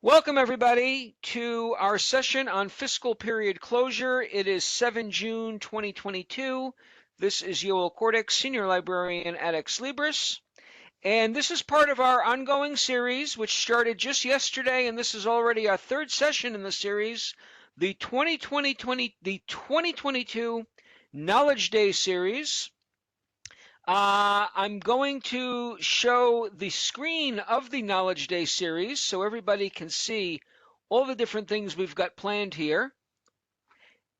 Welcome, everybody, to our session on fiscal period closure. It is 7 June 2022. This is Yoel Kortick, Senior Librarian at Libris. And this is part of our ongoing series, which started just yesterday, and this is already our third session in the series, the 2022 Knowledge Day series. I'm going to show the screen of the Knowledge Day series so everybody can see all the different things we've got planned here.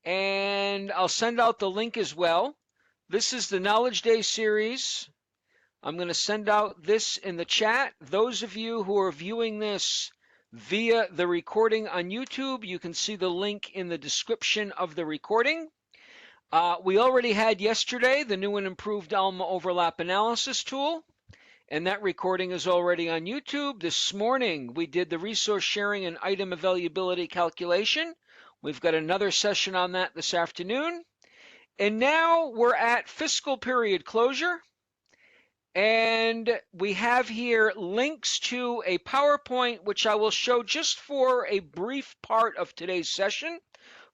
And I'll send out the link as well. This is the Knowledge Day series. I'm going to send out this in the chat. Those of you who are viewing this via the recording on YouTube, you can see the link in the description of the recording. We already had yesterday the new and improved Alma overlap analysis tool, and that recording is already on YouTube. This morning we did the resource sharing and item availability calculation. We've got another session on that this afternoon. And now we're at fiscal period closure. And we have here links to a PowerPoint, which I will show just for a brief part of today's session.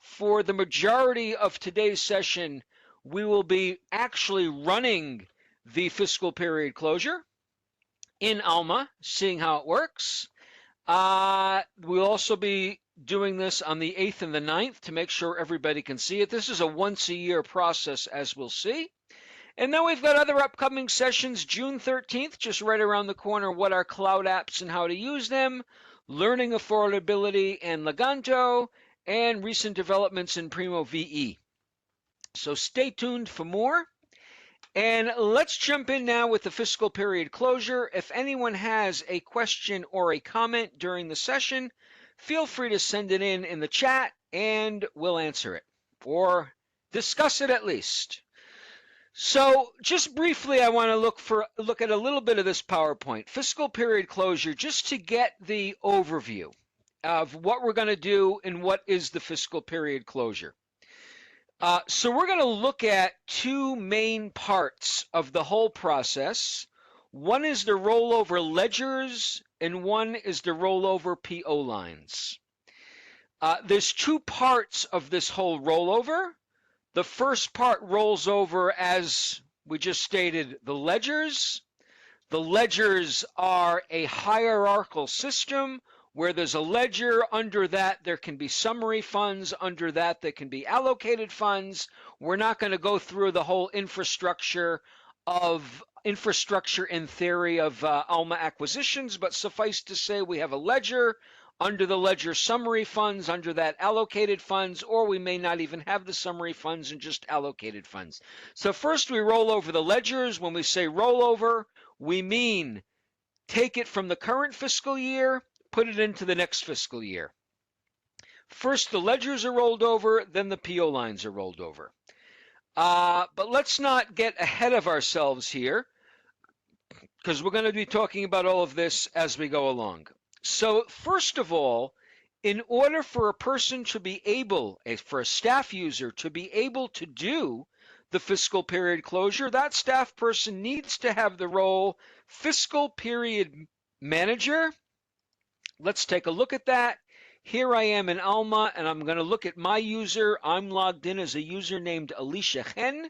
For the majority of today's session, we will be actually running the fiscal period closure in Alma, seeing how it works. We'll also be doing this on the 8th and the 9th to make sure everybody can see it. This is a once-a-year process, as we'll see. And then we've got other upcoming sessions. June 13th, just right around the corner, what are cloud apps and how to use them, learning affordability and Leganto, and recent developments in Primo VE. So stay tuned for more. And let's jump in now with the fiscal period closure. If anyone has a question or a comment during the session, feel free to send it in the chat and we'll answer it or discuss it at least. So just briefly, I want to look at a little bit of this PowerPoint. Fiscal period closure, just to get the overview of what we're going to do and what is the fiscal period closure. So we're going to look at two main parts of the whole process. One is the rollover ledgers and one is the rollover PO lines. There's two parts of this whole rollover. The first part rolls over, as we just stated, the ledgers. The ledgers are a hierarchical system where there's a ledger. Under that there can be summary funds, under that there can be allocated funds. We're not going to go through the whole infrastructure in theory of Alma acquisitions, but suffice to say we have a ledger. Under the ledger, summary funds, under that allocated funds, or we may not even have the summary funds and just allocated funds. So first we roll over the ledgers. When we say rollover, we mean take it from the current fiscal year, put it into the next fiscal year. First the ledgers are rolled over, then the PO lines are rolled over. But let's not get ahead of ourselves here, because we're going to be talking about all of this as we go along. So first of all, in order for a person to be able, for a staff user to be able to do the fiscal period closure, that staff person needs to have the role fiscal period manager. Let's take a look at that. Here I am in Alma, and I'm going to look at my user. I'm logged in as a user named Alicia Hen.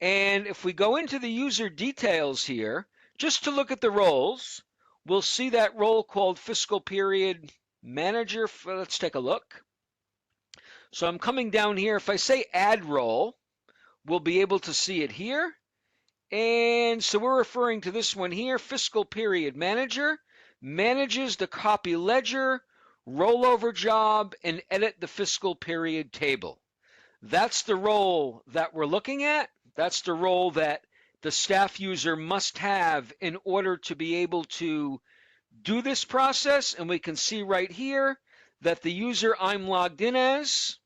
And if we go into the user details here, just to look at the roles, we'll see that role called Fiscal Period Manager. Let's take a look. So I'm coming down here. If I say Add Role, we'll be able to see it here. And so we're referring to this one here, Fiscal Period Manager, manages the copy ledger, rollover job, and edit the fiscal period table. That's the role that we're looking at. That's the role that the staff user must have in order to be able to do this process. And we can see right here that the user I'm logged in as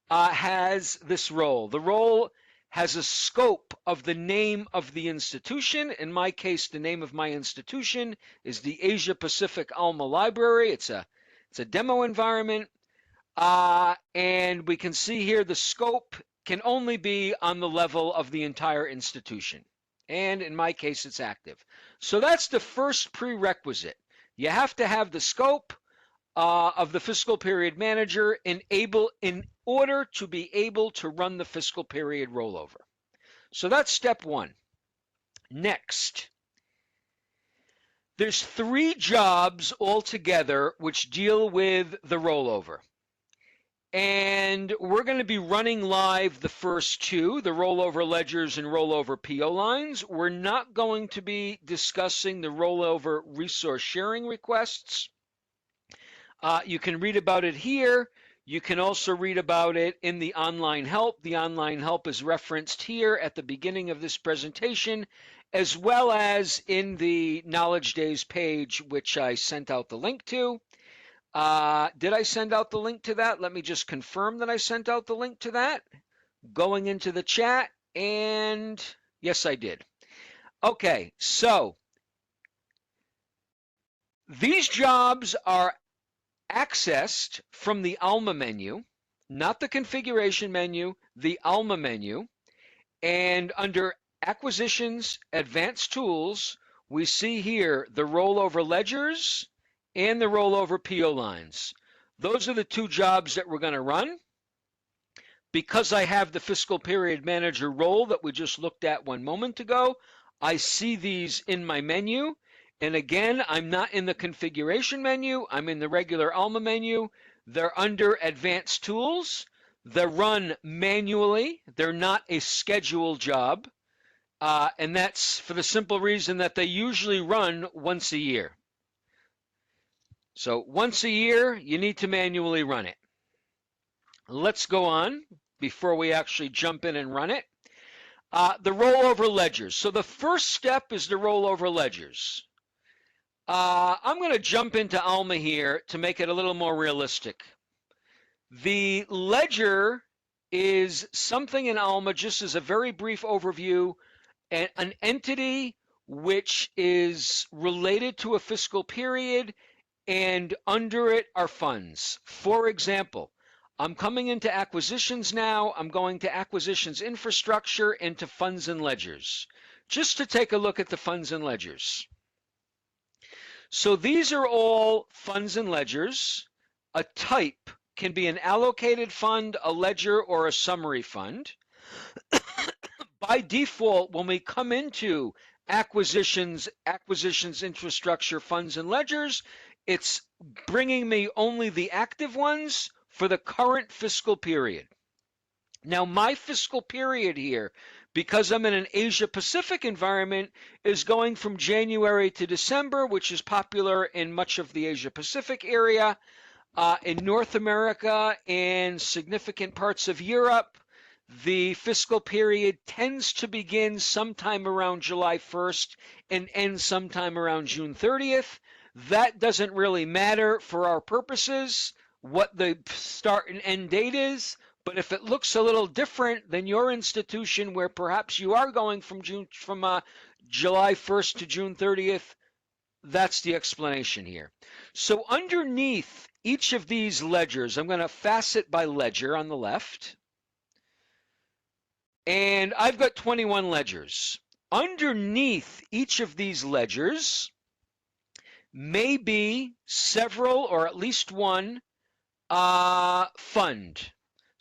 has this role. The role has a scope of the name of the institution. In my case, the name of my institution is the Asia Pacific Alma Library. It's a demo environment. And we can see here the scope can only be on the level of the entire institution. And in my case, it's active. So that's the first prerequisite. You have to have the scope of the fiscal period manager in order to be able to run the fiscal period rollover. So that's step one. Next, there's 3 jobs altogether which deal with the rollover. And we're going to be running live the first 2, the rollover ledgers and rollover PO lines. We're not going to be discussing the rollover resource sharing requests. You can read about it here. You can also read about it in the online help. The online help is referenced here at the beginning of this presentation, as well as in the Knowledge Days page, which I sent out the link to. Did I send out the link to that? Let me just confirm that I sent out the link to that. Going into the chat, and yes, I did. Okay, so these jobs are accessed from the Alma menu, not the configuration menu, the Alma menu. And under Acquisitions, Advanced Tools, we see here the rollover ledgers and the rollover PO lines. Those are the 2 jobs that we're going to run. Because I have the fiscal period manager role that we just looked at 1 moment ago, I see these in my menu. And again, I'm not in the configuration menu. I'm in the regular Alma menu. They're under Advanced Tools. They're run manually. They're not a scheduled job. And that's for the simple reason that they usually run once a year. So once a year, you need to manually run it. Let's go on before we actually jump in and run it. The rollover ledgers. So the first step is the rollover ledgers. I'm going to jump into Alma here to make it a little more realistic. The ledger is something in Alma, just as a very brief overview, an entity which is related to a fiscal period, and under it are funds. For example, I'm coming into acquisitions now. I'm going to acquisitions infrastructure and to funds and ledgers, just to take a look at the funds and ledgers. So these are all funds and ledgers. A type can be an allocated fund, a ledger, or a summary fund. By default, when we come into acquisitions, infrastructure, funds, and ledgers, it's bringing me only the active ones for the current fiscal period. Now, my fiscal period here, because I'm in an Asia-Pacific environment, is going from January to December, which is popular in much of the Asia-Pacific area. In North America and significant parts of Europe, the fiscal period tends to begin sometime around July 1st and end sometime around June 30th. That doesn't really matter for our purposes, what the start and end date is. But if it looks a little different than your institution, where perhaps you are going from July 1st to June 30th, that's the explanation here. So underneath each of these ledgers, I'm going to facet by ledger on the left. And I've got 21 ledgers. Underneath each of these ledgers may be several, or at least one, fund.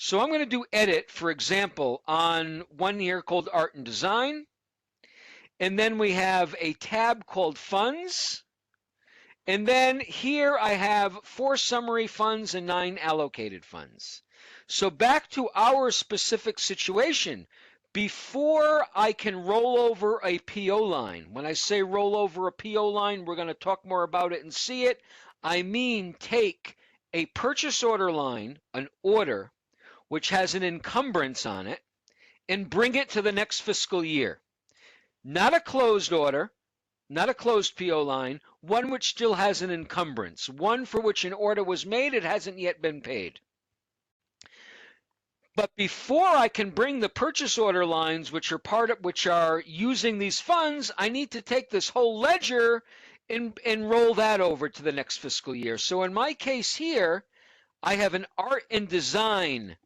So I'm going to do edit, for example, on one here called Art and Design. And then we have a tab called Funds. And then here I have 4 summary funds and 9 allocated funds. So back to our specific situation, before I can roll over a PO line, when I say roll over a PO line, we're going to talk more about it and see it. I mean take a purchase order line, an order, which has an encumbrance on it, and bring it to the next fiscal year. Not a closed order, not a closed PO line, one which still has an encumbrance, one for which an order was made, it hasn't yet been paid. But before I can bring the purchase order lines, which are using these funds, I need to take this whole ledger and roll that over to the next fiscal year. So in my case here, I have an art and design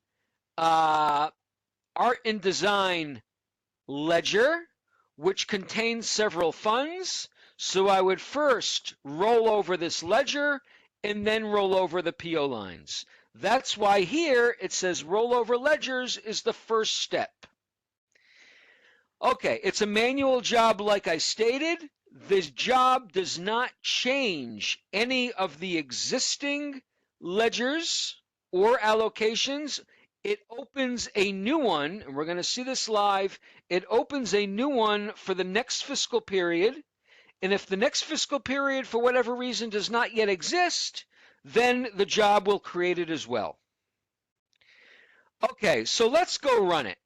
ledger, which contains several funds. So I would first roll over this ledger and then roll over the PO lines. That's why here it says rollover ledgers is the first step. Okay, it's a manual job like I stated. This job does not change any of the existing ledgers or allocations. It opens a new one, and we're going to see this live. It opens a new one for the next fiscal period. And if the next fiscal period, for whatever reason, does not yet exist, then the job will create it as well. Okay, so let's go run it.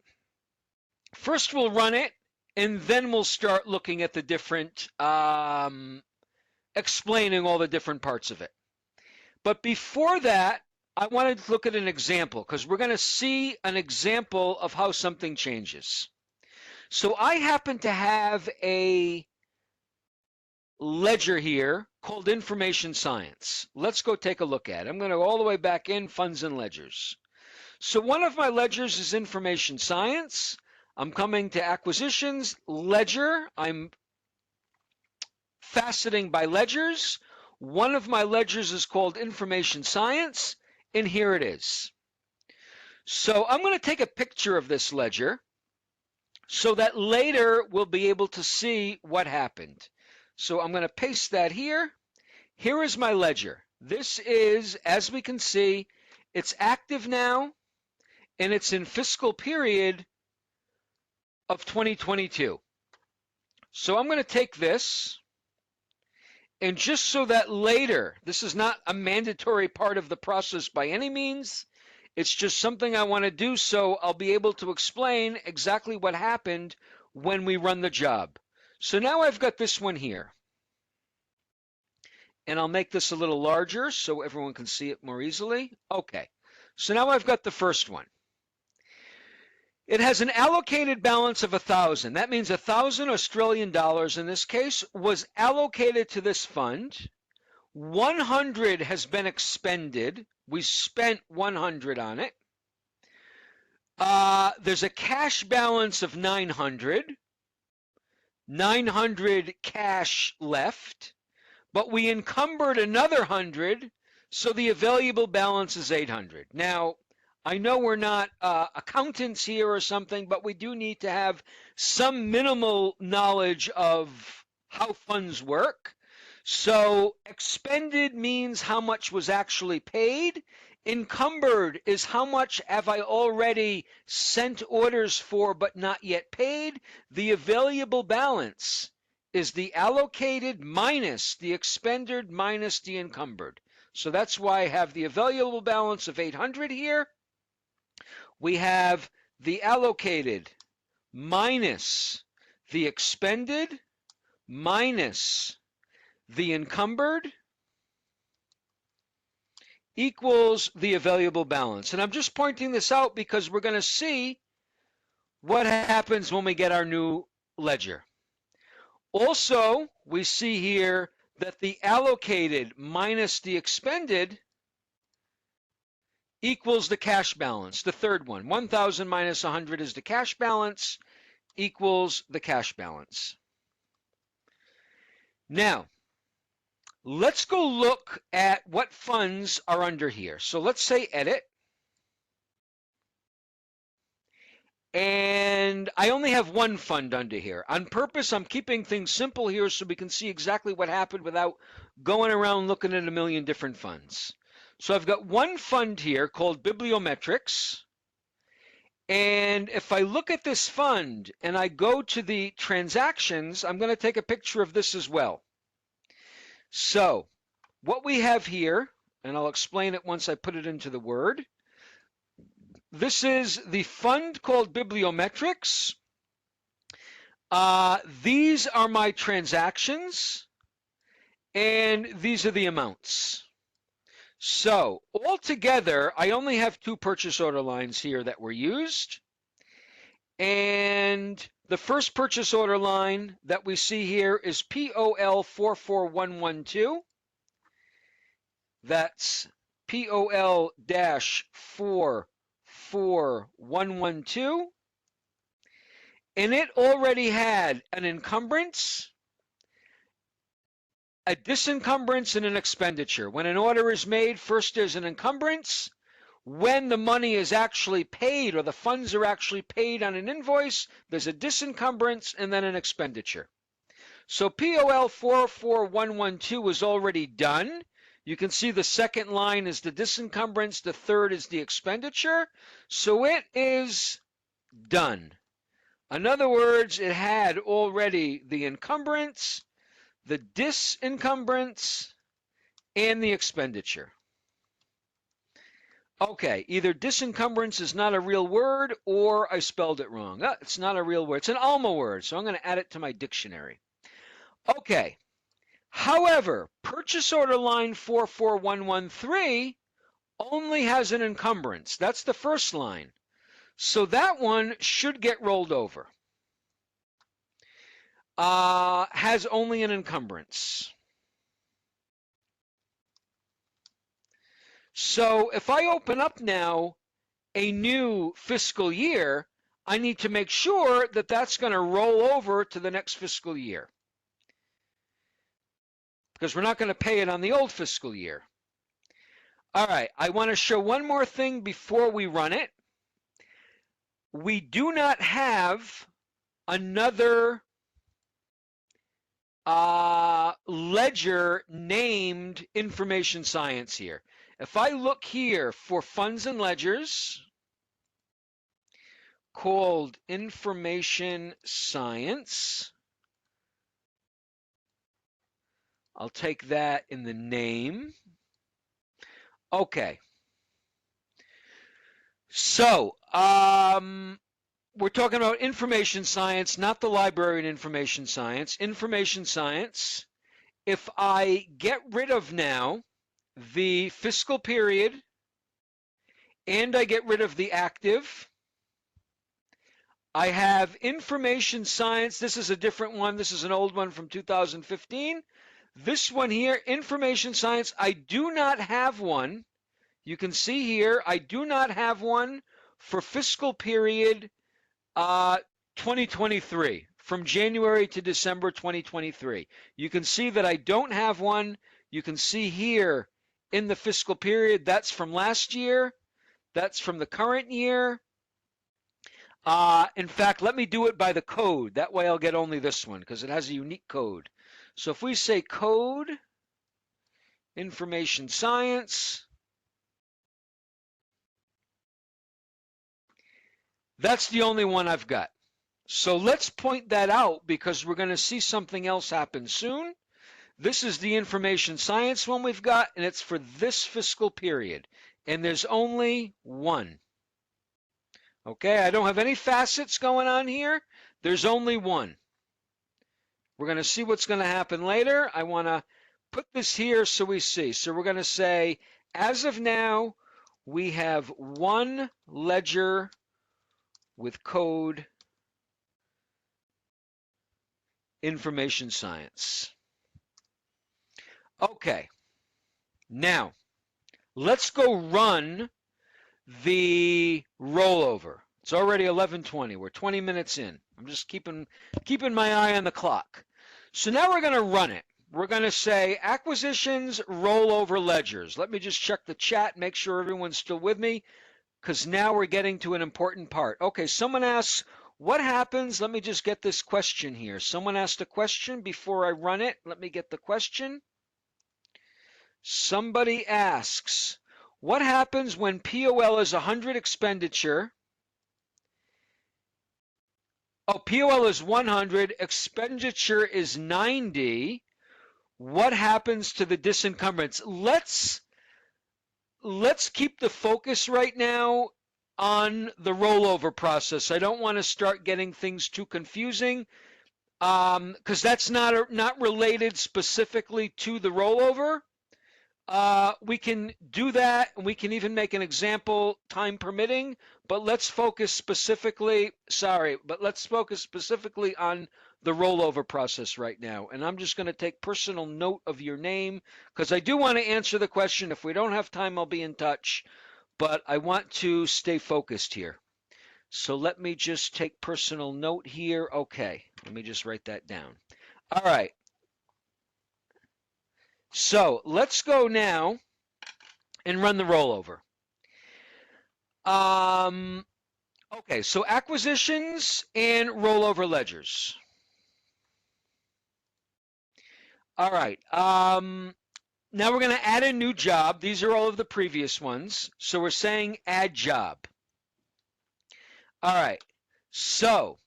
First, we'll run it, and then we'll start looking at the different, explaining all the different parts of it. But before that, I wanted to look at an example, because we're going to see an example of how something changes. So I happen to have a ledger here called Information Science. Let's go take a look at it. I'm going to go all the way back in Funds and Ledgers. So one of my ledgers is Information Science. I'm coming to Acquisitions, Ledger. I'm faceting by ledgers. One of my ledgers is called Information Science, and here it is. So I'm going to take a picture of this ledger so that later we'll be able to see what happened. So I'm going to paste that here. Here is my ledger. This is, as we can see, it's active now, and it's in fiscal period of 2022. So I'm going to take this, and just so that later, this is not a mandatory part of the process by any means, it's just something I want to do so I'll be able to explain exactly what happened when we run the job. So now I've got this one here. And I'll make this a little larger so everyone can see it more easily. Okay, so now I've got the first one. It has an allocated balance of 1,000. That means 1,000 Australian dollars in this case was allocated to this fund. 100 has been expended. We spent 100 on it. There's a cash balance of 900. 900 cash left. But we encumbered another 100, so the available balance is 800. Now, I know we're not accountants here or something, but we do need to have some minimal knowledge of how funds work. So expended means how much was actually paid. Encumbered is how much have I already sent orders for but not yet paid. The available balance is the allocated minus the expended minus the encumbered. So that's why I have the available balance of 800 here. We have the allocated minus the expended minus the encumbered equals the available balance. And I'm just pointing this out because we're going to see what happens when we get our new ledger. Also, we see here that the allocated minus the expended equals the cash balance, the third one. 1,000 minus 100 is the cash balance, equals the cash balance. Now, let's go look at what funds are under here. So let's say edit. And I only have one fund under here. On purpose, I'm keeping things simple here so we can see exactly what happened without going around looking at a million different funds. So I've got one fund here called Bibliometrics. And if I look at this fund and I go to the transactions, I'm going to take a picture of this as well. So what we have here, and I'll explain it once I put it into the Word. This is the fund called Bibliometrics. These are my transactions, and these are the amounts. So altogether, I only have 2 purchase order lines here that were used. And the first purchase order line that we see here is POL 44112. That's POL-44112. And it already had an encumbrance a disencumbrance and an expenditure. When an order is made, first there's an encumbrance. When the money is actually paid or the funds are actually paid on an invoice, there's a disencumbrance and then an expenditure. So POL 44112 is already done. You can see the second line is the disencumbrance, the third is the expenditure. So it is done. In other words, it had already the encumbrance, the disencumbrance, and the expenditure. Okay, either disencumbrance is not a real word or I spelled it wrong. It's not a real word. It's an Alma word, so I'm going to add it to my dictionary. Okay. However, purchase order line 44113 only has an encumbrance. That's the first line. So that one should get rolled over. Has only an encumbrance. So if I open up now a new fiscal year, I need to make sure that that's going to roll over to the next fiscal year, because we're not going to pay it on the old fiscal year. All right, I want to show one more thing before we run it. We do not have another ledger named information science here. If I look here for funds and ledgers called information science, I'll take that in the name. Okay. So, we're talking about information science, not the librarian information science. Information science. If I get rid of now the fiscal period and I get rid of the active, I have information science. This is a different one. This is an old one from 2015. This one here, information science, I do not have one. You can see here, I do not have one for fiscal period 2023, from January to December 2023. You can see that I don't have one. You can see here in the fiscal period, that's from last year. That's from the current year. In fact, let me do it by the code. That way I'll get only this one because it has a unique code. So if we say code, information science, that's the only one I've got. So let's point that out because we're going to see something else happen soon. This is the information science one we've got, and it's for this fiscal period. And there's only one. Okay, I don't have any facets going on here. There's only one. We're going to see what's going to happen later. I want to put this here so we see. So we're going to say, as of now, we have one ledger with code information science. Okay, now let's go run the rollover. It's already 11:20. We're 20 minutes in. I'm just keeping my eye on the clock. So now we're going to run it. We're going to say acquisitions, rollover ledgers. Let me just check the chat, make sure everyone's still with me, because now we're getting to an important part. Okay, someone asks, what happens? Let me just get this question here. Someone asked a question before I run it. Let me get the question. Somebody asks, what happens when POL is 100 expenditure? Oh, POL is 100, expenditure is 90. What happens to the disencumbrance? Let's keep the focus right now on the rollover process. I don't want to start getting things too confusing because that's not related specifically to the rollover. We can do that, and we can even make an example, time permitting, but let's focus specifically, let's focus specifically on the rollover process right now. And I'm just going to take personal note of your name because I do want to answer the question. If we don't have time, I'll be in touch, but I want to stay focused here. So let me just take personal note here. Okay, let me just write that down. All right. So let's go now and run the rollover. Okay, so acquisitions and rollover ledgers. All right. Now we're going to add a new job. These are all of the previous ones. So we're saying add job. All right. So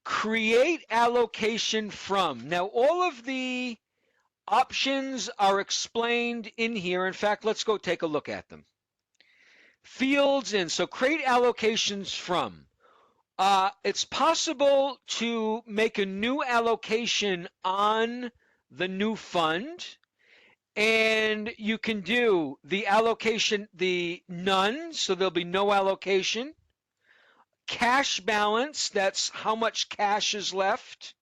create allocation from. Now all of the options are explained in here. In fact, let's go take a look at them. Fields in. So create allocations from. It's possible to make a new allocation on the new fund, and you can do the allocation, the none, so there'll be no allocation. Cash balance, that's how much cash is left.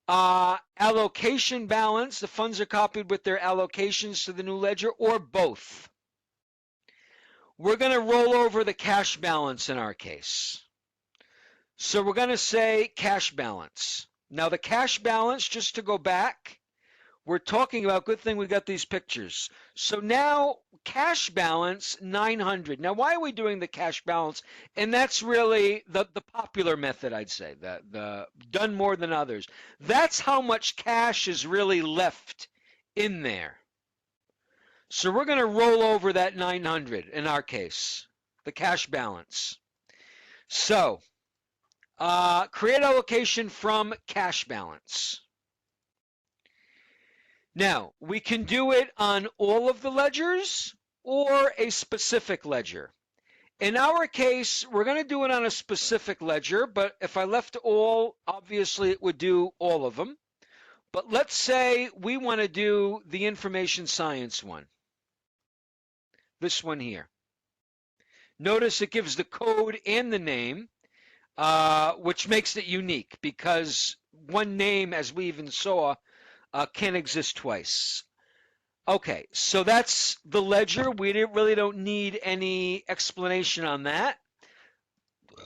Allocation balance, the funds are copied with their allocations to the new ledger, or both. We're going to roll over the cash balance in our case. So we're going to say cash balance. Now the cash balance, just to go back, we're talking about, good thing we got these pictures. So now cash balance 900. Now why are we doing the cash balance? And that's really the popular method, I'd say, the done more than others. That's how much cash is really left in there. So we're going to roll over that 900 in our case, the cash balance. So create allocation from cash balance. Now, we can do it on all of the ledgers or a specific ledger. In our case, we're going to do it on a specific ledger, but if I left all, obviously it would do all of them. But let's say we want to do the information science one. This one here. Notice it gives the code and the name. Which makes it unique because one name, as we even saw, can't exist twice. Okay, so that's the ledger. We really don't need any explanation on that.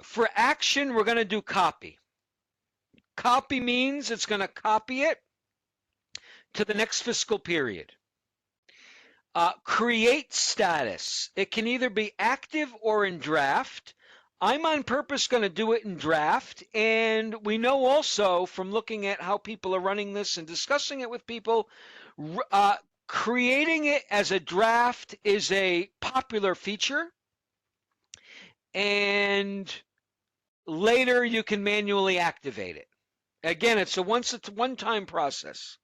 For action, we're going to do copy. Copy means it's going to copy it to the next fiscal period. Create status. It can either be active or in draft. I'm on purpose going to do it in draft, and we know also from looking at how people are running this and discussing it with people, creating it as a draft is a popular feature, and later you can manually activate it. Again, it's a one-time process.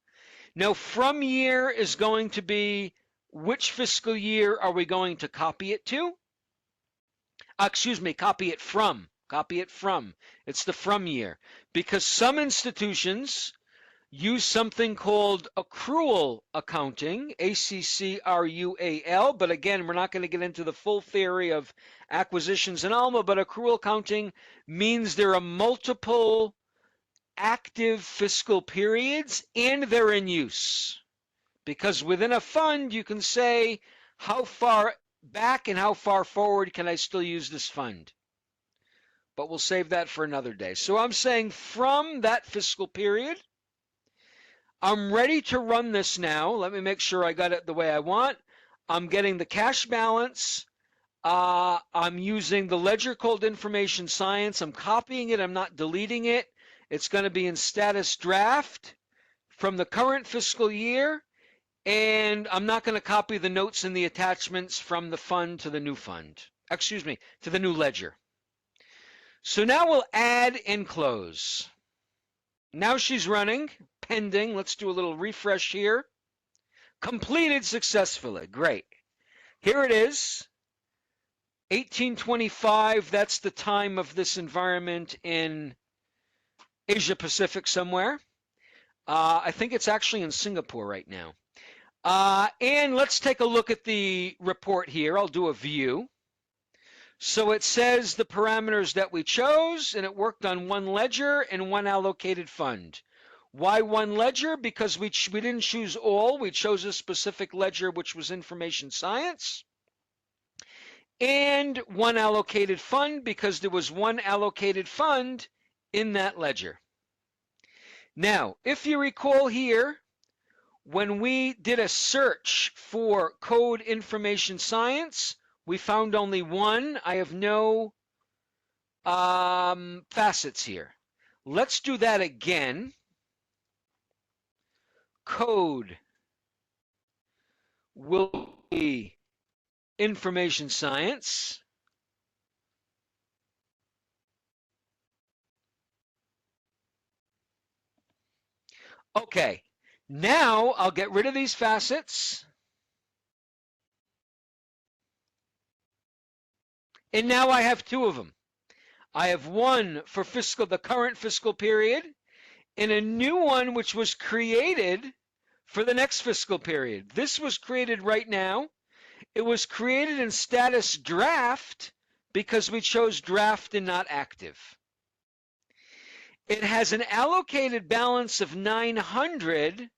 Now, from year is going to be which fiscal year are we going to copy it to? Excuse me, copy it from. Copy it from. It's the from year. Because some institutions use something called accrual accounting, A-C-C-R-U-A-L. But again, we're not going to get into the full theory of acquisitions in Alma, but accrual accounting means there are multiple active fiscal periods and they're in use. Because within a fund, you can say how far back and how far forward can I still use this fund? But we'll save that for another day. So I'm saying from that fiscal period, I'm ready to run this now. Let me make sure I got it the way I want. I'm getting the cash balance. I'm using the ledger called information science. I'm copying it. I'm not deleting it. It's going to be in status draft from the current fiscal year. And I'm not going to copy the notes and the attachments from the fund to the new fund. Excuse me, to the new ledger. So now we'll add and close. Now she's running, pending. Let's do a little refresh here. Completed successfully. Great. Here it is. 1825. That's the time of this environment in Asia Pacific somewhere. I think it's actually in Singapore right now. And let's take a look at the report here. I'll do a view. So it says the parameters that we chose, and it worked on one ledger and one allocated fund. Why one ledger? Because we didn't choose all. We chose a specific ledger, which was information science. And one allocated fund, because there was one allocated fund in that ledger. Now, if you recall here, When we did a search for code information science, we found only one. I have no facets here. Let's do that again. Code will be information science. Okay, now I'll get rid of these facets. And now I have two of them. I have one for the current fiscal period, and a new one which was created for the next fiscal period. This was created right now. It was created in status draft because we chose draft and not active. It has an allocated balance of 900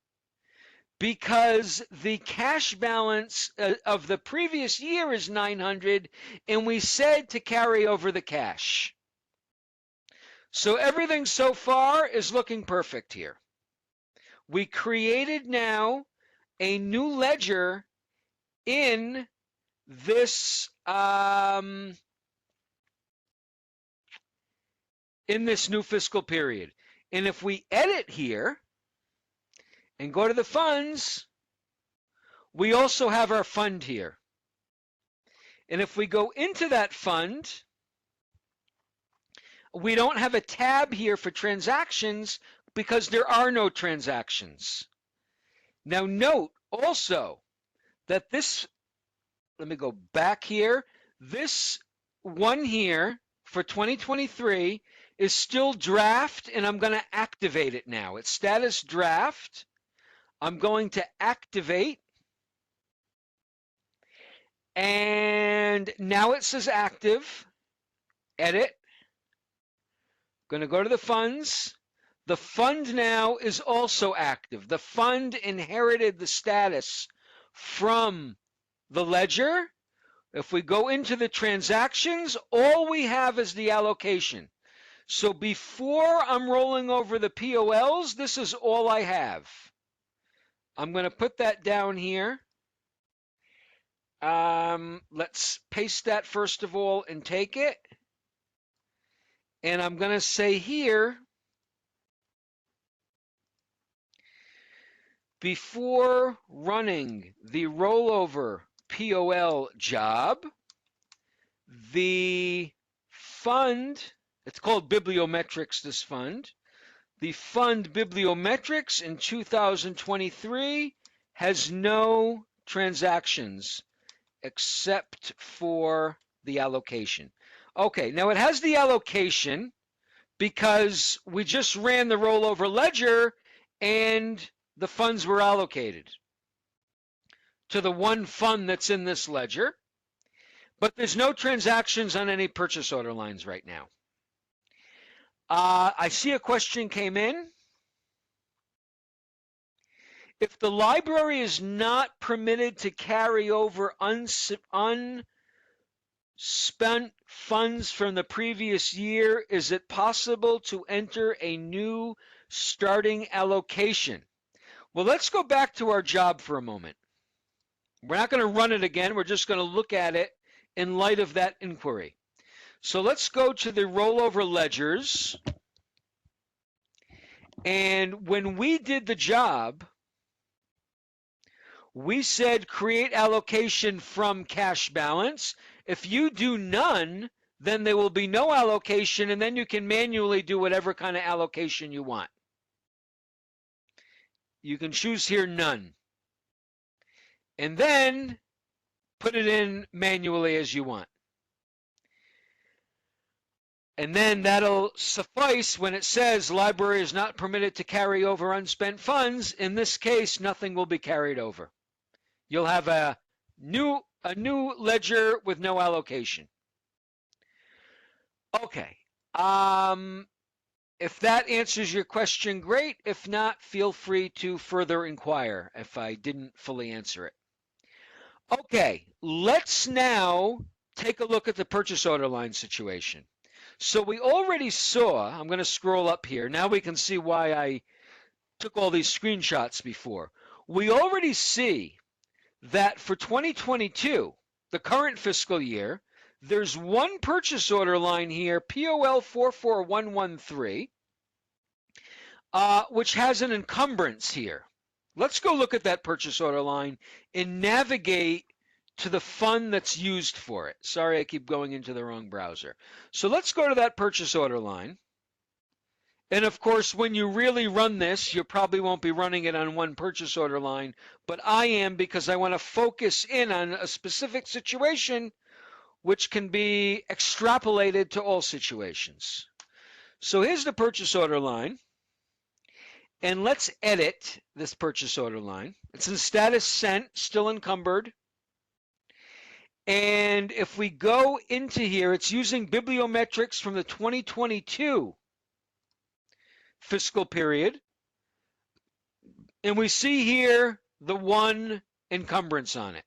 because the cash balance of the previous year is 900, and we said to carry over the cash. So everything so far is looking perfect here. We created now a new ledger in this new fiscal period. And if we edit here and go to the funds, we also have our fund here. And if we go into that fund, we don't have a tab here for transactions because there are no transactions. Now note also that this, let me go back here, this one here for 2023 is still draft, and I'm going to activate it now. It's status draft. I'm going to activate, and now it says active. Edit. Going to go to the funds. The fund now is also active. The fund inherited the status from the ledger. If we go into the transactions, all we have is the allocation. So before I'm rolling over the POLs, this is all I have. I'm going to put that down here. Let's paste that first of all and take it. And I'm going to say here, before running the rollover POL job, the fund, it's called bibliometrics, this fund. The fund bibliometrics in 2023 has no transactions except for the allocation. Okay, now it has the allocation because we just ran the rollover ledger and the funds were allocated to the one fund that's in this ledger, but there's no transactions on any purchase order lines right now. I see a question came in. If the library is not permitted to carry over unspent funds from the previous year, is it possible to enter a new starting allocation? Well, let's go back to our job for a moment. We're not going to run it again. We're just going to look at it in light of that inquiry. So let's go to the rollover ledgers. And when we did the job, we said create allocation from cash balance. If you do none, then there will be no allocation, and then you can manually do whatever kind of allocation you want. You can choose here none. And then put it in manually as you want. And then that'll suffice when it says library is not permitted to carry over unspent funds. In this case, nothing will be carried over. You'll have a new ledger with no allocation. Okay. If that answers your question, great. If not, feel free to further inquire if I didn't fully answer it. Okay, let's now take a look at the purchase order line situation. So we already saw, I'm going to scroll up here. Now we can see why I took all these screenshots before. we already see that for 2022, the current fiscal year, there's one purchase order line here, POL 44113, which has an encumbrance here. Let's go look at that purchase order line and navigate to the fund that's used for it. Sorry, I keep going into the wrong browser. So let's go to that purchase order line. And of course, when you really run this, you probably won't be running it on one purchase order line, but I am, because I want to focus in on a specific situation which can be extrapolated to all situations. So here's the purchase order line. And let's edit this purchase order line. It's in status sent, still encumbered. And if we go into here, it's using bibliometrics from the 2022 fiscal period. And we see here the one encumbrance on it.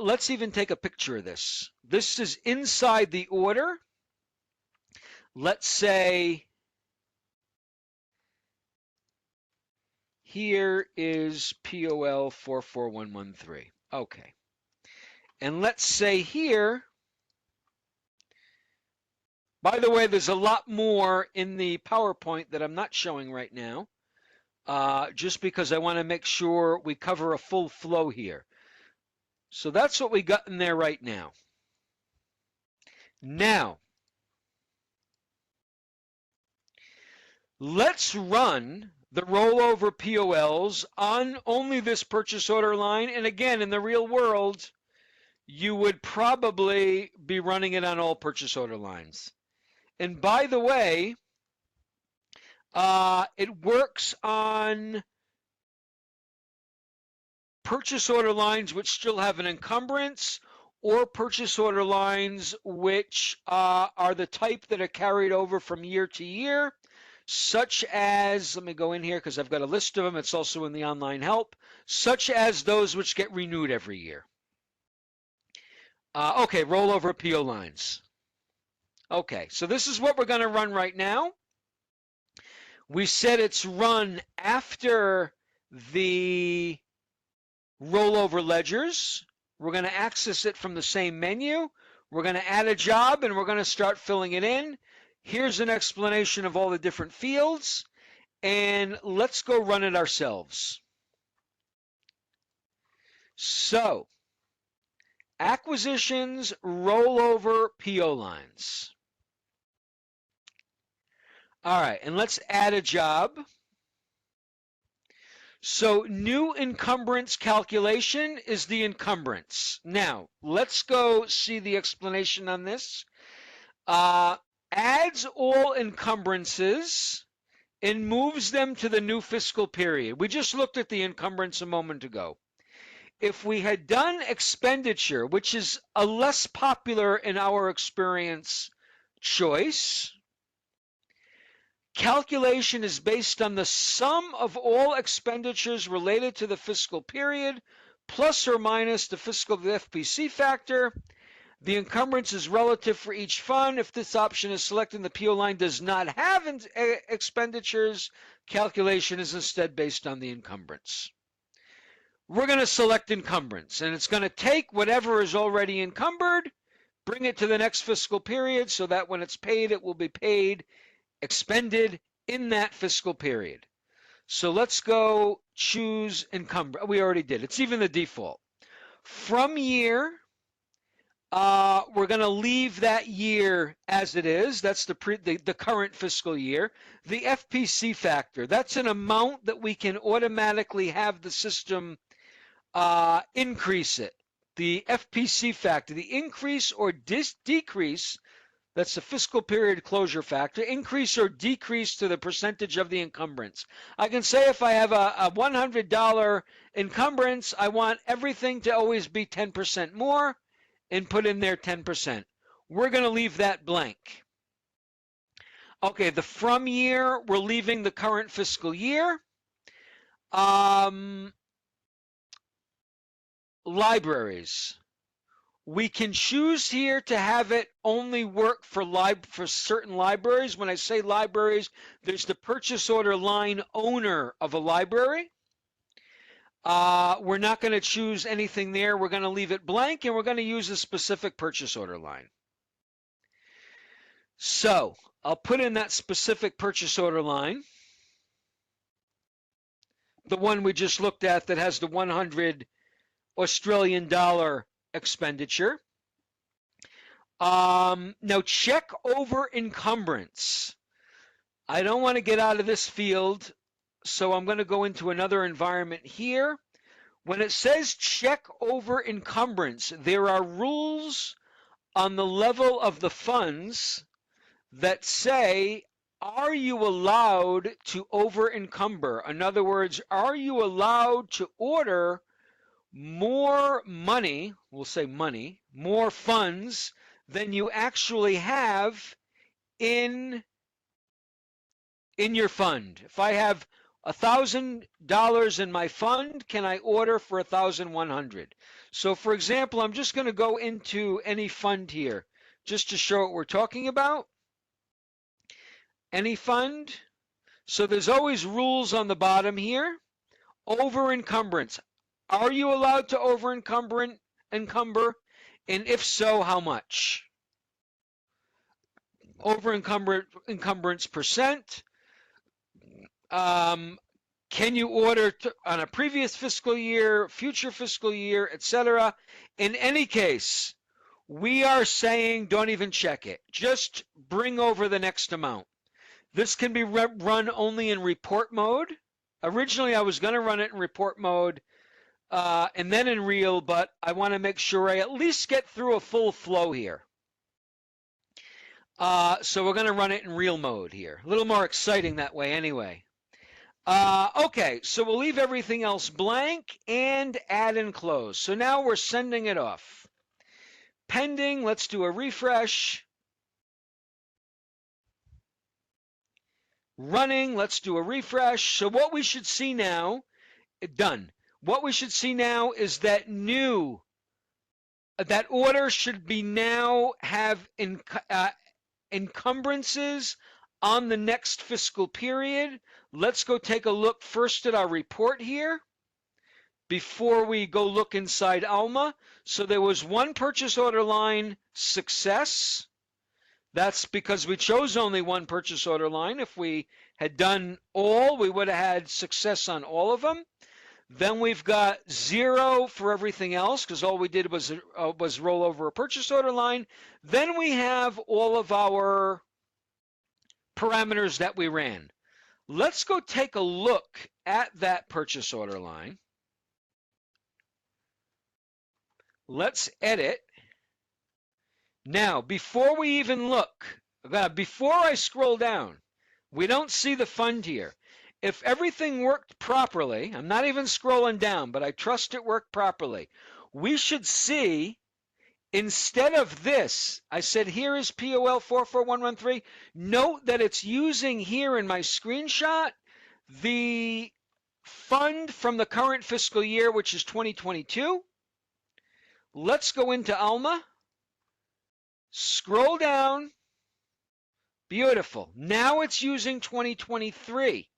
Let's even take a picture of this. This is inside the order. Let's say here is POL 44113. Okay. And let's say here, by the way, there's a lot more in the PowerPoint that I'm not showing right now, just because I want to make sure we cover a full flow here. So that's what we got in there right now. Now, let's run the rollover POLs on only this purchase order line. And again, in the real world, you would probably be running it on all purchase order lines. And by the way, it works on purchase order lines which still have an encumbrance, or purchase order lines which are the type that are carried over from year to year, such as, let me go in here because I've got a list of them, it's also in the online help, such as those which get renewed every year. Okay, rollover PO lines. Okay, so this is what we're going to run right now. We said it's run after the rollover ledgers. We're going to access it from the same menu. We're going to add a job and we're going to start filling it in. Here's an explanation of all the different fields, and let's go run it ourselves. So, acquisitions, rollover, PO lines. All right, and let's add a job. So new encumbrance calculation is the encumbrance. Now, let's go see the explanation on this. Adds all encumbrances and moves them to the new fiscal period. We just looked at the encumbrance a moment ago. If we had done expenditure, which is a less popular in our experience choice, calculation is based on the sum of all expenditures related to the fiscal period, plus or minus the fiscal FPC factor. The encumbrance is relative for each fund. If this option is selected and the PO line does not have expenditures, calculation is instead based on the encumbrance. We're going to select encumbrance, and it's going to take whatever is already encumbered, bring it to the next fiscal period so that when it's paid, it will be paid, expended in that fiscal period. So let's go choose encumber. We already did. It's even the default. From year, we're going to leave that year as it is. That's the current fiscal year. The FPC factor, that's an amount that we can automatically have the system increase it. The FPC factor, the increase or decrease, that's the fiscal period closure factor, increase or decrease to the percentage of the encumbrance. I can say if I have a $100 encumbrance, I want everything to always be 10% more, and put in there 10%. We're going to leave that blank. Okay, the from year, we're leaving the current fiscal year. Libraries. We can choose here to have it only work for certain libraries. When I say libraries, there's the purchase order line owner of a library. We're not going to choose anything there. We're going to leave it blank, and we're going to use a specific purchase order line. So I'll put in that specific purchase order line, the one we just looked at that has the 100 Australian dollar expenditure. Now check over encumbrance. I don't want to get out of this field, so I'm going to go into another environment here. When it says check over encumbrance, there are rules on the level of the funds that say, are you allowed to over encumber? In other words, are you allowed to order more money, we'll say money, more funds than you actually have in your fund? If I have $1,000 in my fund, can I order for 1,100? So for example, I'm just going to go into any fund here just to show what we're talking about. Any fund. So there's always rules on the bottom here. Over encumbrance. Are you allowed to over encumber? And if so, how much? Over encumbrance percent. Can you order on a previous fiscal year, future fiscal year, etc.? In any case, we are saying don't even check it. Just bring over the next amount. This can be run only in report mode. Originally, I was going to run it in report mode and then in real, but I want to make sure I at least get through a full flow here. So we're going to run it in real mode here. A little more exciting that way anyway. Okay, so we'll leave everything else blank and add and close. So now we're sending it off. Pending, let's do a refresh. Running, let's do a refresh. So what we should see now, done. What we should see now is that that order should be now have encumbrances on the next fiscal period. Let's go take a look first at our report here before we go look inside Alma. So there was one purchase order line success. That's because we chose only one purchase order line. If we had done all, we would have had success on all of them. Then we've got 0 for everything else because all we did was roll over a purchase order line. Then we have all of our parameters that we ran. Let's go take a look at that purchase order line. Let's edit. Now, before we even look, before I scroll down, we don't see the fund here. If everything worked properly, I'm not even scrolling down, but I trust it worked properly. We should see, instead of this, I said here is POL 44113. Note that it's using here in my screenshot the fund from the current fiscal year, which is 2022. Let's go into Alma. Scroll down. Beautiful. Now it's using 2023.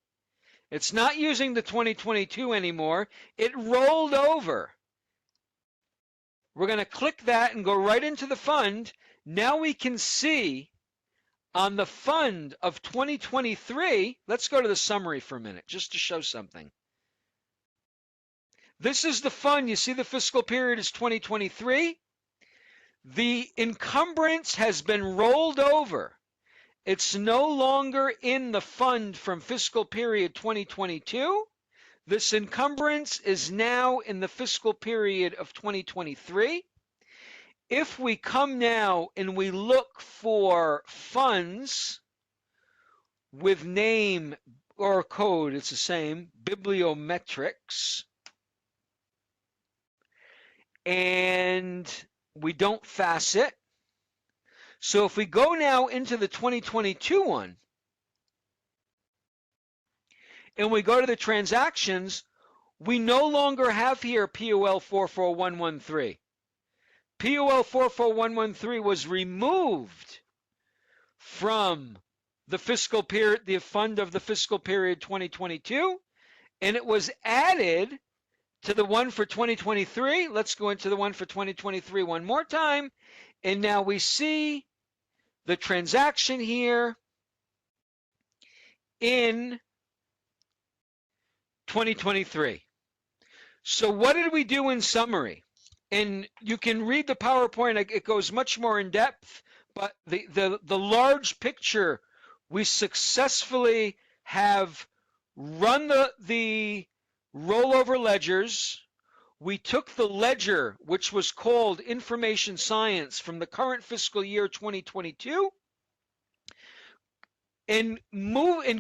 It's not using the 2022 anymore. It rolled over. We're going to click that and go right into the fund. Now we can see on the fund of 2023, let's go to the summary for a minute just to show something. This is the fund. You see the fiscal period is 2023. The encumbrance has been rolled over. It's no longer in the fund from fiscal period 2022. This encumbrance is now in the fiscal period of 2023. If we come now and we look for funds with name or code, it's the same, bibliometrics, and we don't facet. So if we go now into the 2022 one, and we go to the transactions, we no longer have here POL 44113. POL 44113 was removed from the fiscal period, the fund of the fiscal period 2022, and it was added to the one for 2023. Let's go into the one for 2023 one more time. And now we see the transaction here in 2023. So what did we do in summary? And you can read the PowerPoint. It goes much more in depth, but the large picture, we successfully have run the rollover ledgers. We took the ledger, which was called Information Science, from the current fiscal year 2022, and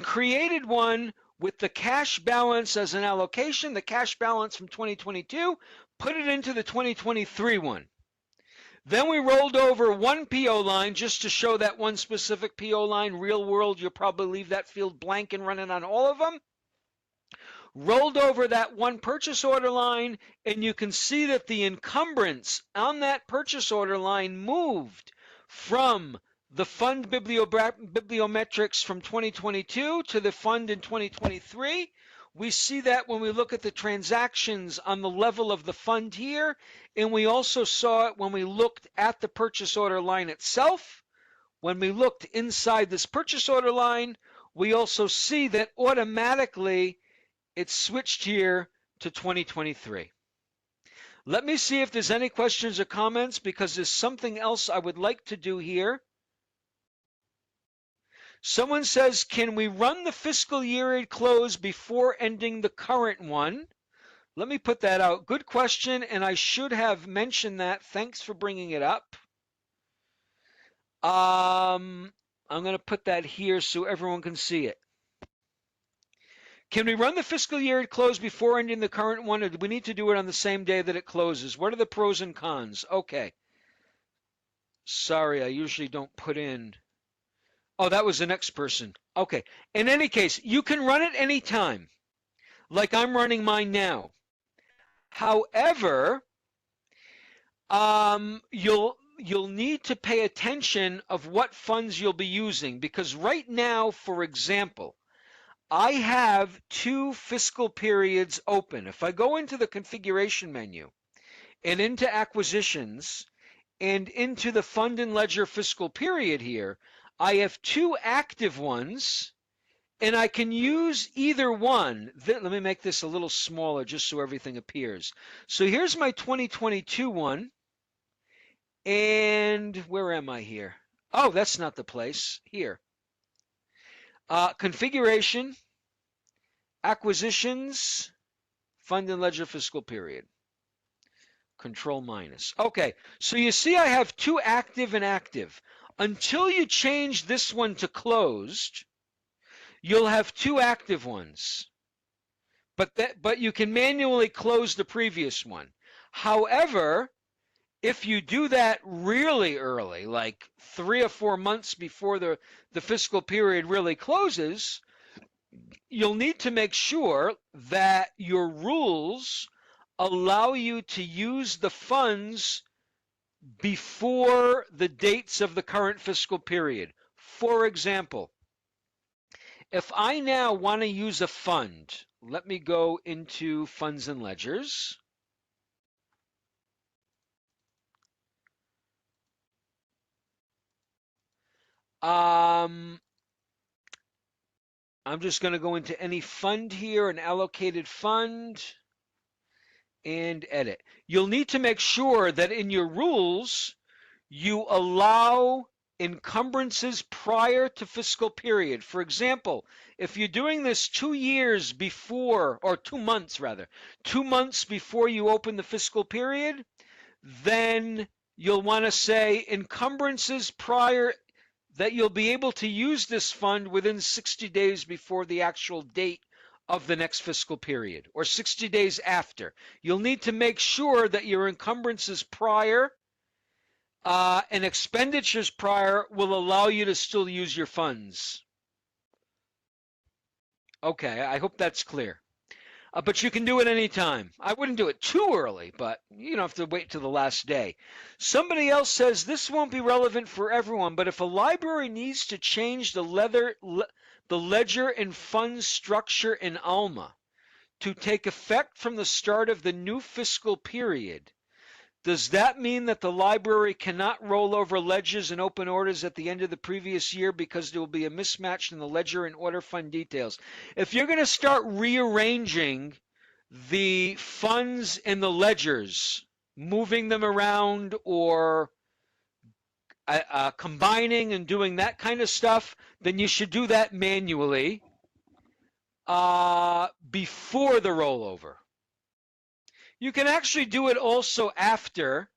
created one with the cash balance as an allocation, the cash balance from 2022, put it into the 2023 one. Then we rolled over one PO line just to show that one specific PO line. Real world, you'll probably leave that field blank and run it on all of them. Rolled over that one purchase order line, and you can see that the encumbrance on that purchase order line moved from the fund bibliometrics from 2022 to the fund in 2023. We see that when we look at the transactions on the level of the fund here, and we also saw it when we looked at the purchase order line itself. When we looked inside this purchase order line, we also see that automatically it switched here to 2023. Let me see if there's any questions or comments, because there's something else I would like to do here. Someone says, can we run the fiscal year at close before ending the current one? Let me put that out. Good question, and I should have mentioned that. Thanks for bringing it up. I'm going to put that here so everyone can see it. Can we run the fiscal year at close before ending the current one, or do we need to do it on the same day that it closes? What are the pros and cons? Okay. Sorry, I usually don't put in. Oh, that was the next person. Okay. In any case, you can run it any time, like I'm running mine now. However, you'll need to pay attention of what funds you'll be using, because right now, for example, I have two fiscal periods open. If I go into the configuration menu and into acquisitions and into the fund and ledger fiscal period here, I have two active ones, and I can use either one. Let me make this a little smaller just so everything appears. So here's my 2022 one. And where am I here? Oh, that's not the place. Here. Configuration, acquisitions, fund and ledger fiscal period. Control minus. Okay, so you see I have two active and active. Until you change this one to closed, you'll have two active ones. But you can manually close the previous one. However, if you do that really early, like 3 or 4 months before the fiscal period really closes, you'll need to make sure that your rules allow you to use the funds before the dates of the current fiscal period. For example, if I now want to use a fund, let me go into funds and ledgers. I'm just going to go into any fund here, an allocated fund, and edit. You'll need to make sure that in your rules, you allow encumbrances prior to fiscal period. For example, if you're doing this 2 years before, or 2 months rather, 2 months before you open the fiscal period, then you'll want to say encumbrances prior, that you'll be able to use this fund within 60 days before the actual date of the next fiscal period, or 60 days after. You'll need to make sure that your encumbrances prior and expenditures prior will allow you to still use your funds. Okay, I hope that's clear. But you can do it anytime. I wouldn't do it too early, but you don't have to wait till the last day. Somebody else says this won't be relevant for everyone, but if a library needs to change the ledger and fund structure in Alma to take effect from the start of the new fiscal period, does that mean that the library cannot roll over ledgers and open orders at the end of the previous year because there will be a mismatch in the ledger and order fund details? If you're going to start rearranging the funds in the ledgers, moving them around or combining and doing that kind of stuff, then you should do that manually before the rollover. You can actually do it also after,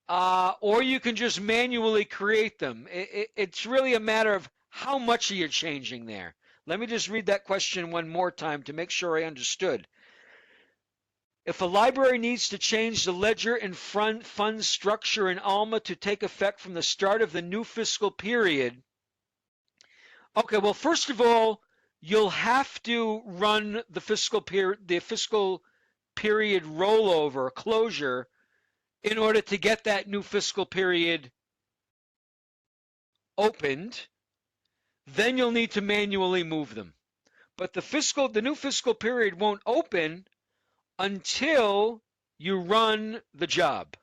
or you can just manually create them. It's really a matter of how much are you changing there. Let me just read that question one more time to make sure I understood. If a library needs to change the ledger and fund structure in Alma to take effect from the start of the new fiscal period, okay, well, first of all, you'll have to run the fiscal period rollover closure in order to get that new fiscal period opened. Then you'll need to manually move them. But the new fiscal period won't open until you run the job.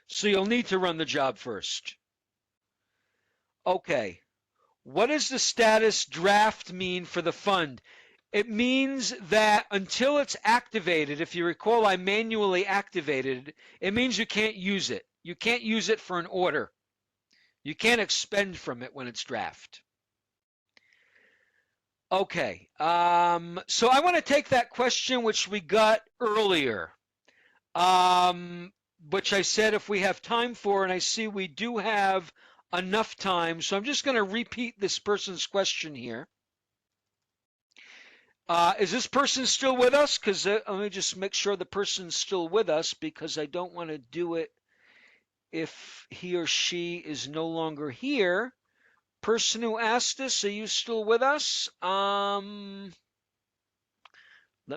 So you'll need to run the job first. Okay. What does the status draft mean for the fund? It means that until it's activated, if you recall I manually activated it, it means you can't use it. You can't use it for an order. You can't expend from it when it's draft. Okay, so I want to take that question which we got earlier, which I said if we have time for, and I see we do have enough time, so I'm just going to repeat this person's question here. Is this person still with us? Because let me just make sure the person's still with us, because I don't want to do it if he or she is no longer here. Person who asked this, are you still with us? Let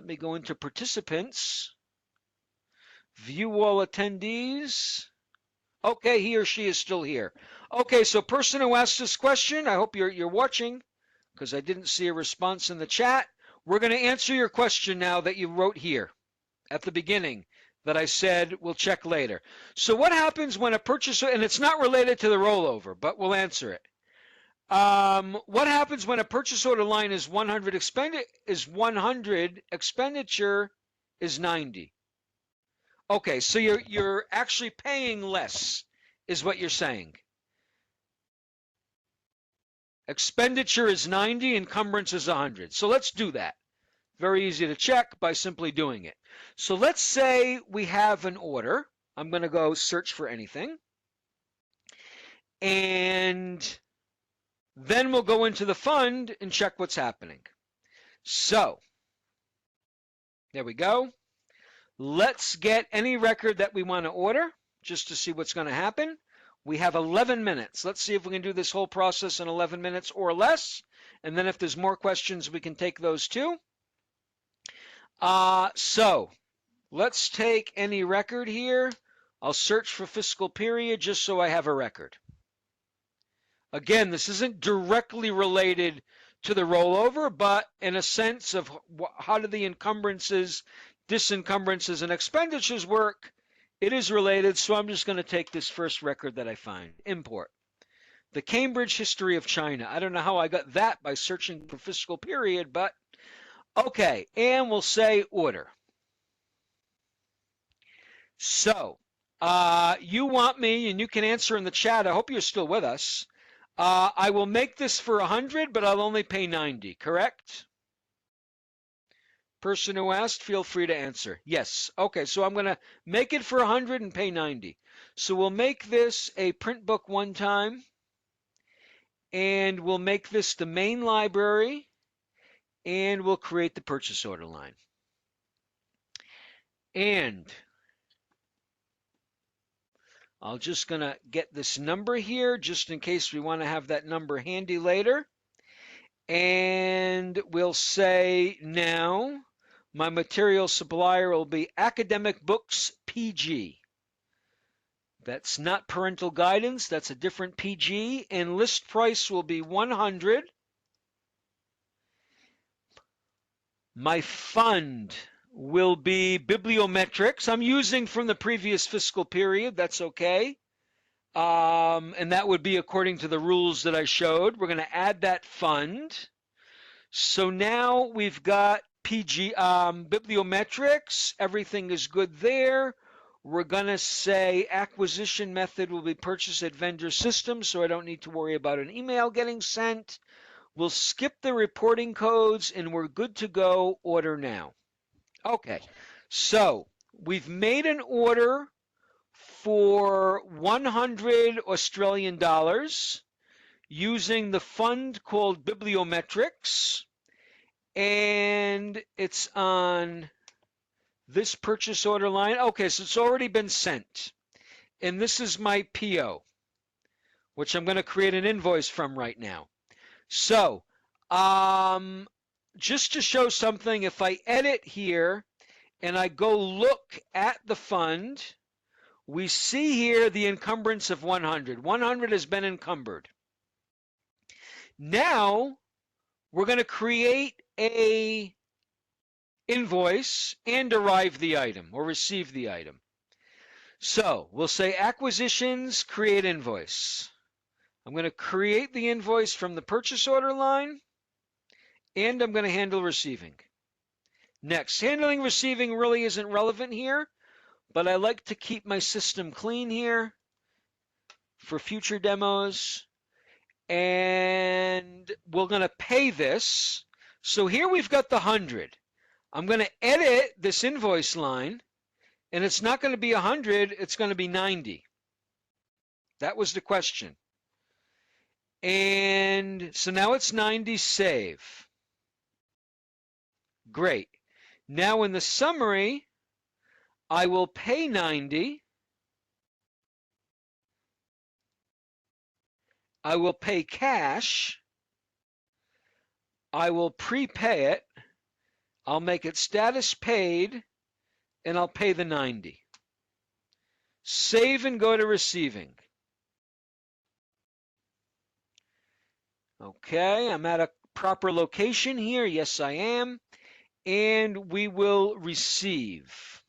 me go into participants. View all attendees. Okay, he or she is still here. Okay, so person who asked this question, I hope you're watching, because I didn't see a response in the chat. We're going to answer your question now that you wrote here at the beginning that I said we'll check later. So what happens when a purchaser, and it's not related to the rollover, but we'll answer it. What happens when a purchase order line is 100, expenditure is 90? Okay, so you're actually paying less, is what you're saying. Expenditure is 90, encumbrance is 100. So let's do that. Very easy to check by simply doing it. So let's say we have an order. I'm going to go search for anything. And then we'll go into the fund and check what's happening. So there we go. Let's get any record that we want to order just to see what's going to happen. We have 11 minutes. Let's see if we can do this whole process in 11 minutes or less. And then if there's more questions, we can take those too. So let's take any record here. I'll search for fiscal period just so I have a record. Again, this isn't directly related to the rollover, but in a sense of how do the encumbrances, disencumbrances, and expenditures work, it is related. So I'm just going to take this first record that I find. Import. The Cambridge History of China. I don't know how I got that by searching for fiscal period, but okay. And we'll say order. So you want me, and you can answer in the chat. I hope you're still with us. I will make this for 100, but I'll only pay 90, correct? Person who asked, feel free to answer. Yes. Okay, so I'm going to make it for 100 and pay 90. So we'll make this a print book one time, and we'll make this the main library, and we'll create the purchase order line. And I'm just going to get this number here just in case we want to have that number handy later. And we'll say now my material supplier will be Academic Books PG. That's not parental guidance, that's a different PG, and list price will be 100. My fund will be bibliometrics. I'm using from the previous fiscal period, that's okay. And that would be according to the rules that I showed. We're going to add that fund. So now we've got PG bibliometrics. Everything is good there. We're going to say acquisition method will be purchase at vendor system, so I don't need to worry about an email getting sent. We'll skip the reporting codes and we're good to go. Order now. Okay, so we've made an order for 100 Australian dollars using the fund called Bibliometrics, and it's on this purchase order line. Okay, so it's already been sent, and this is my PO, which I'm going to create an invoice from right now. So just to show something, if I edit here and I go look at the fund, we see here the encumbrance of 100. 100 has been encumbered. Now we're going to create a invoice and derive the item or receive the item. So we'll say acquisitions, create invoice. I'm going to create the invoice from the purchase order line, and I'm going to handle receiving. Next, handling receiving really isn't relevant here, but I like to keep my system clean here for future demos. And we're going to pay this. So here we've got the 100. I'm going to edit this invoice line, and it's not going to be 100, it's going to be 90. That was the question. And so now it's 90, save. Great. Now in the summary, I will pay 90. I will pay cash. I will prepay it. I'll make it status paid, and I'll pay the 90. Save and go to receiving. Okay, I'm at a proper location here. Yes, I am. And we will receive.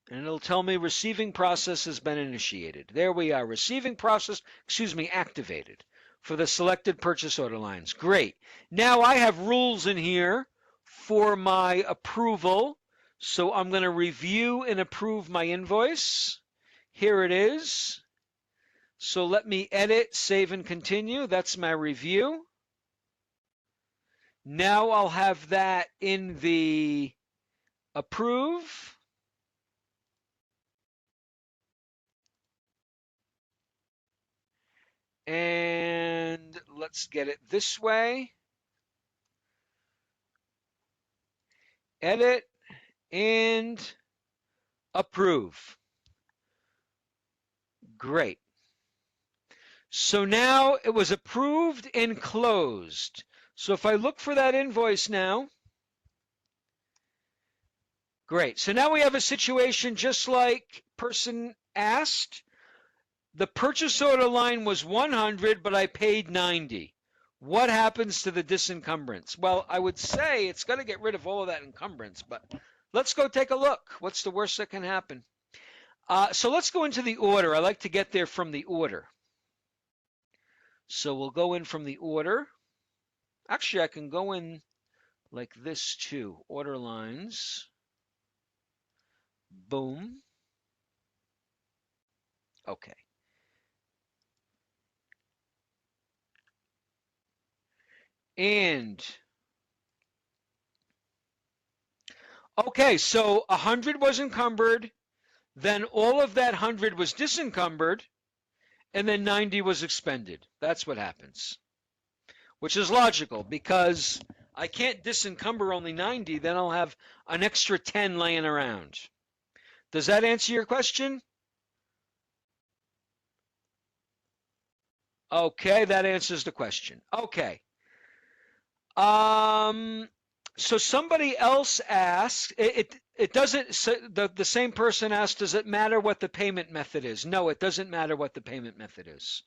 And it'll tell me receiving process has been initiated. There we are, receiving process, activated for the selected purchase order lines. Great. Now I have rules in here for my approval. So I'm going to review and approve my invoice. Here it is. So let me edit, save, and continue. That's my review. Now I'll have that in the approve. And let's get it this way. Edit and approve. Great. So now it was approved and closed. So if I look for that invoice now, great. So now we have a situation just like person asked. The purchase order line was 100, but I paid 90. What happens to the disencumbrance? Well, I would say it's got to get rid of all of that encumbrance, but let's go take a look. What's the worst that can happen? So let's go into the order. I like to get there from the order. So we'll go in from the order. Actually, I can go in like this too. Order lines. Boom. Okay. And okay, so 100 was encumbered, then all of that 100 was disencumbered, and then 90 was expended. That's what happens, which is logical because I can't disencumber only 90, then I'll have an extra 10 laying around. Does that answer your question? Okay, that answers the question. Okay. Um, so somebody else asks, it doesn't, the same person asked, does it matter what the payment method is? No, it doesn't matter what the payment method is.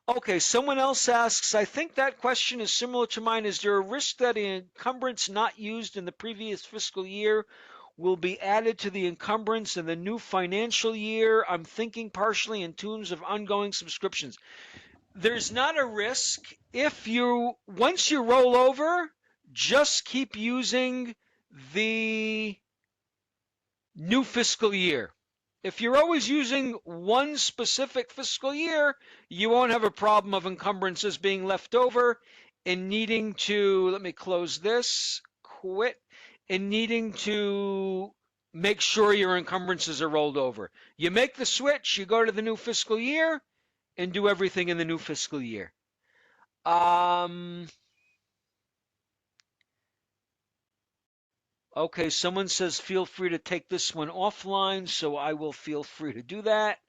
Okay, someone else asks, I think that question is similar to mine. Is there a risk that an encumbrance not used in the previous fiscal year will be added to the encumbrance in the new financial year? I'm thinking partially in terms of ongoing subscriptions. There's not a risk if you, once you roll over, just keep using the new fiscal year. If you're always using one specific fiscal year, you won't have a problem of encumbrances being left over and needing to, let me close this, quit, and needing to make sure your encumbrances are rolled over. You make the switch, you go to the new fiscal year, and do everything in the new fiscal year. Okay, someone says feel free to take this one offline, so I will feel free to do that.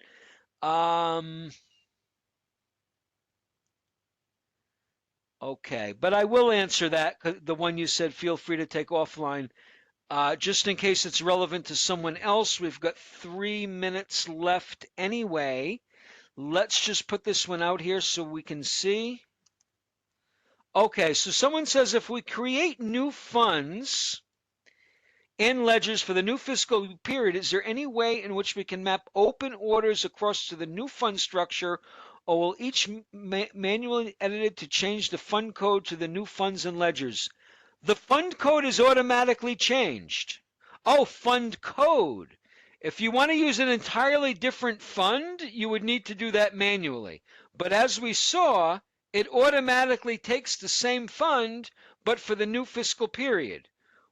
Okay, but I will answer that, the one you said feel free to take offline, just in case it's relevant to someone else. We've got 3 minutes left anyway. Let's just put this one out here so we can see. Okay, so someone says if we create new funds and ledgers for the new fiscal period, is there any way in which we can map open orders across to the new fund structure, or will each manually edited to change the fund code to the new funds and ledgers? The fund code is automatically changed. Oh, fund code. If you want to use an entirely different fund, you would need to do that manually. But as we saw, it automatically takes the same fund, but for the new fiscal period.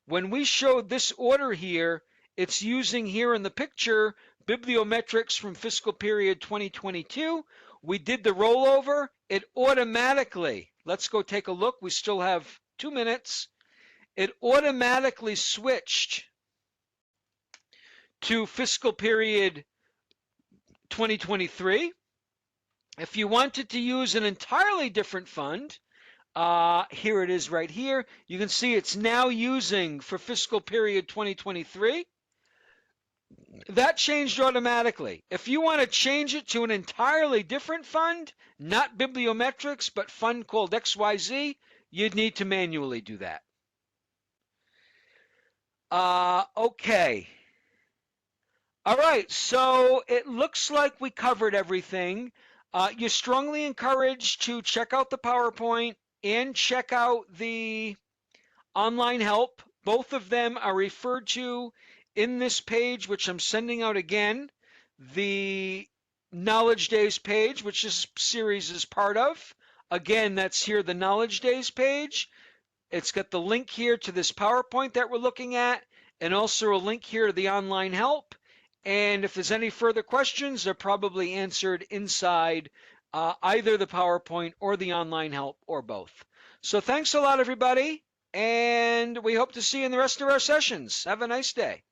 When we showed this order here, it's using here in the picture bibliometrics from fiscal period 2022. We did the rollover. It automatically, let's go take a look. We still have 2 minutes. It automatically switched to fiscal period 2023. If you wanted to use an entirely different fund, here it is right here. You can see it's now using for fiscal period 2023. That changed automatically. If you want to change it to an entirely different fund, not bibliometrics, but fund called XYZ, you'd need to manually do that. Okay. All right, so it looks like we covered everything. You're strongly encouraged to check out the PowerPoint and check out the online help. Both of them are referred to in this page, which I'm sending out again. The Knowledge Days page, which this series is part of. Again, that's here, the Knowledge Days page. It's got the link here to this PowerPoint that we're looking at, and also a link here to the online help. And if there's any further questions, they're probably answered inside either the PowerPoint or the online help or both. So thanks a lot, everybody, and we hope to see you in the rest of our sessions. Have a nice day.